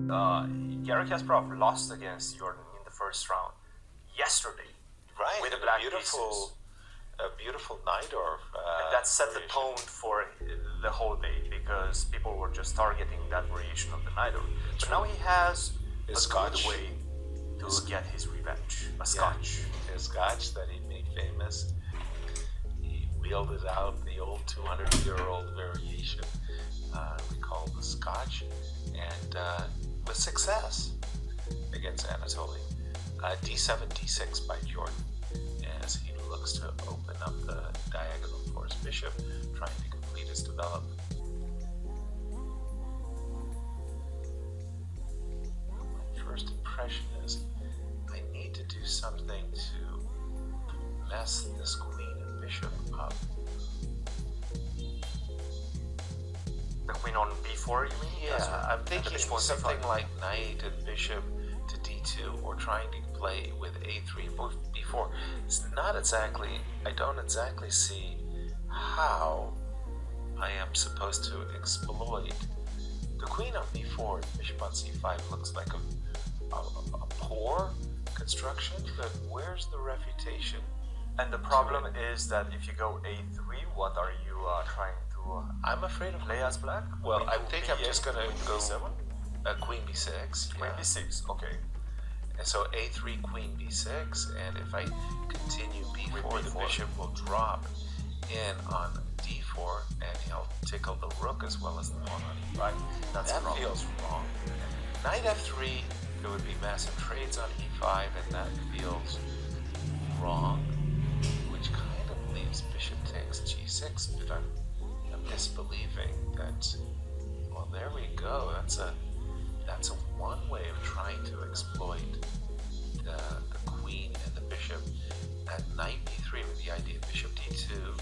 Garry Kasparov lost against Jorden in the first round yesterday. Right, with the black a beautiful Najdorf. And that set the tone for the whole day, because people were just targeting that variation of the Najdorf. But now he has a Scotch good way to get his revenge. A Scotch. His Scotch that he made famous. He wielded out the old 200-year-old variation we call the Scotch, and with success against Anatoly. D7, D6 by Jorden, as he looks to open up the diagonal for his bishop, trying to complete his development. My first impression is I need to do something to mess this queen and bishop up. The queen on b4, you mean? Yeah, I'm thinking something like knight and bishop to d2, or trying to play with a3 b4. It's not exactly, I don't exactly see how I am supposed to exploit the queen on b4. The bishop on c5 looks like a poor construction, but where's the refutation? And the problem is that if you go a3, what are you trying to... I'm afraid of play as black? Well, I think I'm just going to go b7? Queen b6. Queen b6, okay. And so a3, queen b6, and if I continue b4, the bishop will drop in on d4, and he'll tickle the rook as well as the pawn on e5. That feels wrong. Knight f3, there would be massive trades on e5, and that feels wrong, which kind of leaves bishop takes g6, but I'm misbelieving that. Well, there we go. That's a one way of trying to exploit the queen and the bishop. At knight b3 with the idea of bishop d2.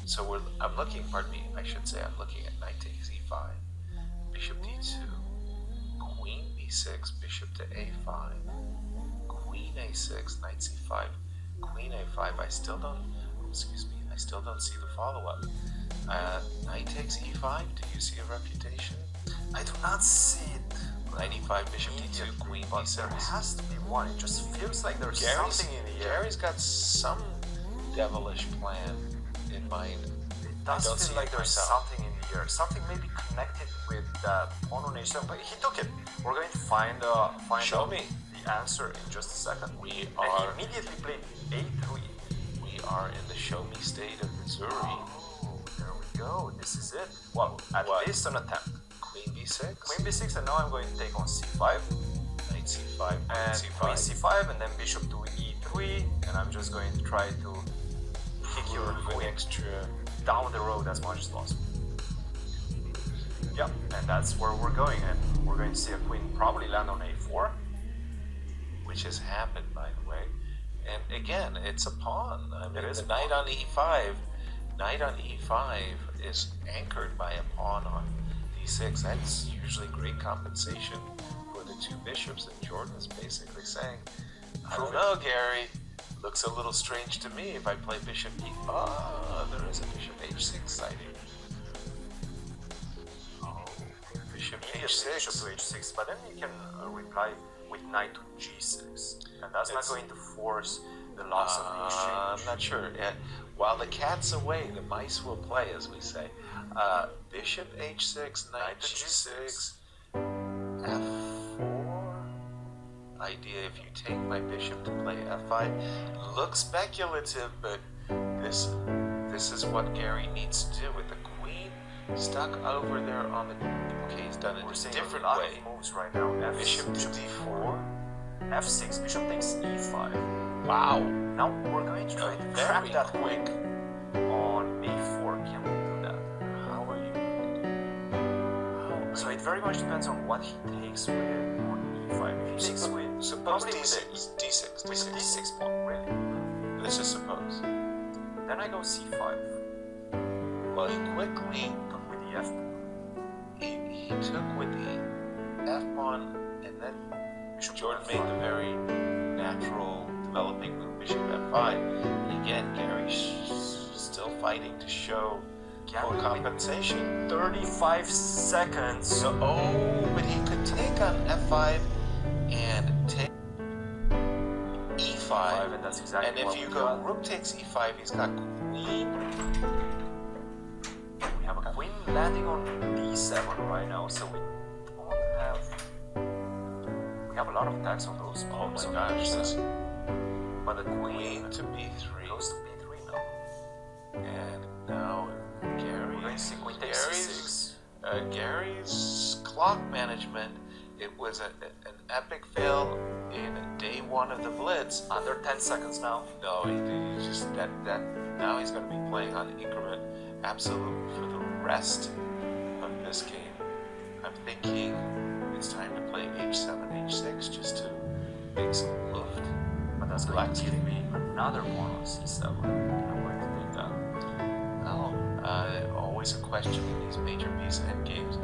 So I'm looking. Pardon me. I should say I'm looking at knight takes e5, bishop d2, queen b6, bishop to a5, queen a6, knight c5, queen a5. I still don't see the follow-up. Knight takes e5. Do you see a refutation? I do not see it. Knight e5, bishop d2, queen b6. There has to be one. It just feels like there's something in the air. Gary's got some devilish plan in mind. It does feel like there's something in the air. Something maybe connected with pawn on h7, but he took it. We're going to find Show me the answer in just a second. We and are he immediately played a3. We are in the show me state of Missouri. Oh, there we go. This is it. Well, at least an attempt. Queen b6. Queen b6, and now I'm going to take on c5. Knight c5, and c5. Queen c5, and then bishop to e3, and I'm just going to try to kick your queen extra down the road as much as possible. Yep, and that's where we're going, and we're going to see a queen probably land on a4. Which has happened, by the way. And again, it's a pawn. I mean, the knight on e5. Knight on e5 is anchored by a pawn on d6. That's usually great compensation for the two bishops. And Jorden is basically saying, I don't know, Gary. Looks a little strange to me if I play bishop e. Ah, there is a bishop h6 sighting. Oh, bishop h6. Bishop to h6, but then you can reply with knight to g6, and that's not going to force the loss of the exchange. I'm not sure. While the cat's away, the mice will play, as we say. Bishop h6, knight g6, f4. Idea if you take my bishop to play f5 looks speculative, but this is what Garry needs to do with the queen stuck over there on the. Okay, he's done it a different way. Moves right now. Bishop to d4, f6, bishop takes e5. Wow. Now we're going to try to trap that quick on a4. Can we do that? How are you going to do that? So it very much depends on what he takes with on e5. If he takes with suppose d6, d6, with a d6 pawn, really. Let's just suppose. Then I go c5. Well, he quickly took with the f pawn. He took with the f pawn, and then Jorden made the very natural developing move, bishop f5. And again, Gary's still fighting to show full compensation. 35 seconds. So, but he could on f5 and take e5. And that's exactly and if what you we go got. rook takes e5, he's got queen. We have a queen landing on d7 right now, so we don't have. We have a lot of attacks on those pawns. Oh my gosh, this But the queen queen to b3. goes to b3 now. And now We're going to see queen takes c6. Gary's clock management, it was an epic fail in day one of the Blitz. Under 10 seconds now. No, he just that now he's going to be playing on increment absolute for the rest of this game. I'm thinking it's time to play h7, h6 just to make some luft. But that's going to give me another pawn on c7. I'm going to take that. Well, always a question in these major piece endgames.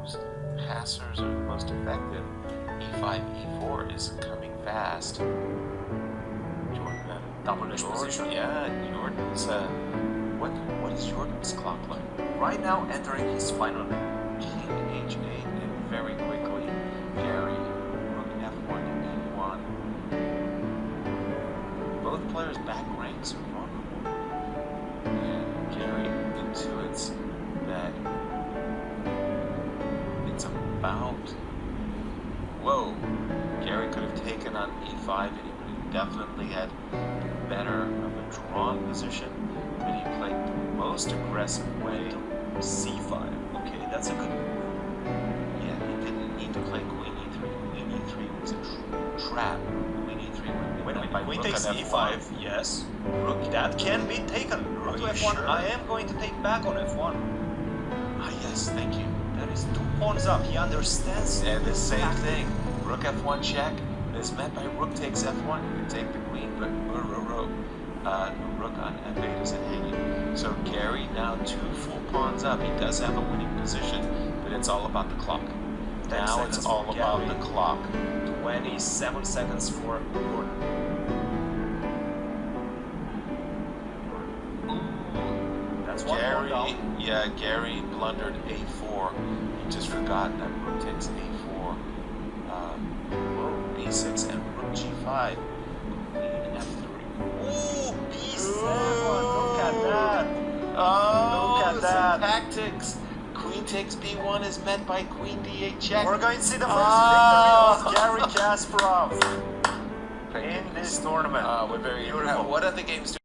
Whose passers are the most effective? e5, e4 is coming fast. Jordan, Double-ish position. Yeah, Jordan's. What is Jordan's clock like? Right now, entering his final game. King h8 and very quickly, Garry, rook f1, e1. Both players back ranks one. And Garry intuits that it's about. Whoa! Garry could have taken on e5 and he would have definitely had better of a drawn position, but he played the most aggressive way. c5. Okay, that's a good move. Yeah, he didn't need to play queen e3. Queen e3 was a trap. Queen e3 would be Wait a done by minute, queen rook takes on e5, f1. yes. Rook, that can be taken. Rook to you f1, sure? I am going to take back on f1. Ah, yes, thank you. That is 2 pawns up, he understands. And the same thing. Rook f1 check is met by rook takes f1. You can take the queen, but rook on f8 isn't hanging. So Garry now 2 full pawns up. He does have a winning position, but it's all about the clock. 10 Now seconds it's all for about Garry. the clock. 27 seconds for Jorden. That's one pawn down. Yeah, Garry blundered a4. He just forgot that rook takes a4. Rook b6 and rook g5. Queen f3. Ooh, b7, look at that. Oh, Look at that. tactics. Queen takes b1 is met by queen d8 check. We're going to see the first Oh. victory of Garry Kasparov in this tournament. We're very. Beautiful. What other games do